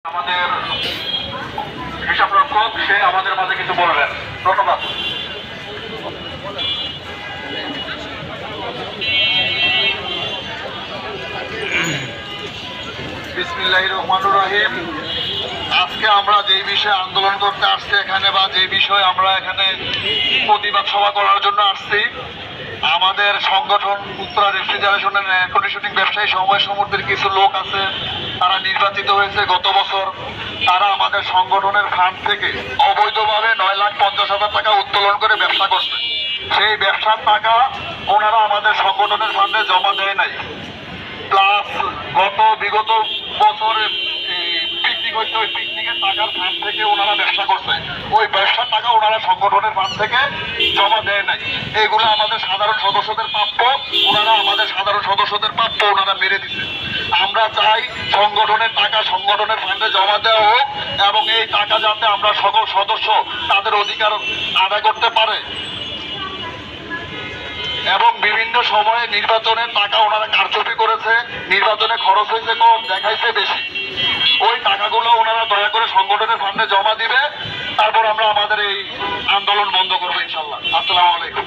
আমাদের হিসাব রক্ষক সে আমাদের মাঝে কিছু বলবেন। ধন্যবাদ। বিসমিল্লাহির রহমানির রহিম। আজকে আমরা যে বিষয়ে আন্দোলন করতে আসছি এখানে, বা যে বিষয়ে আমরা এখানে প্রতিবাদ সভা করার জন্য আসছি, আমাদের সংগঠন উত্তরা রেফ্রিজারেশনের এয়ার কন্ডিশনিং ব্যবসায়ী সমবায় সমিতির কিছু লোক আছে, তারা নির্বাচিত হয়েছে গত বছর। তারা আমাদের সংগঠনের ফান্ড থেকে অবৈধভাবে 9,50,000 টাকা উত্তোলন করে ব্যবসা করছে। সেই ব্যবসার টাকা ওনারা আমাদের সংগঠনের ফান্ডে জমা দেয় নাই। প্লাস বিগত বছরে পিকনিক হয়েছে, ওই পিকনিকের টাকার ফান্ড থেকে ওনারা ব্যবসা করছে। ওই ব্যবসার টাকা ওনারা সংগঠনের ফান্ড থেকে জমা দেয় নাই। এগুলো আমাদের সাধারণ সদস্যদের প্রাপ্য, ওনারা আমাদের সাধারণ সদস্যদের প্রাপ্য ওনারা মেরে দিচ্ছে। আমরা চাই সংগঠনের টাকা সংগঠনের ফান্ডে জমা দেওয়া হোক, এবং এই টাকা যাতে আমরা সকল সদস্য তাদের অধিকার আদায় করতে পারে। এবং বিভিন্ন সময়ে নির্বাচনের টাকা ওনারা কারচুপি করেছে, নির্বাচনে খরচ হয়েছে কম, দেখাইছে বেশি। ওই টাকাগুলো ওনারা দয়া করে সংগঠনের ফান্ডে জমা দিবে, তারপর আমরা আমাদের এই আন্দোলন বন্ধ করবো ইনশাল্লাহ। আসসালামু আলাইকুম।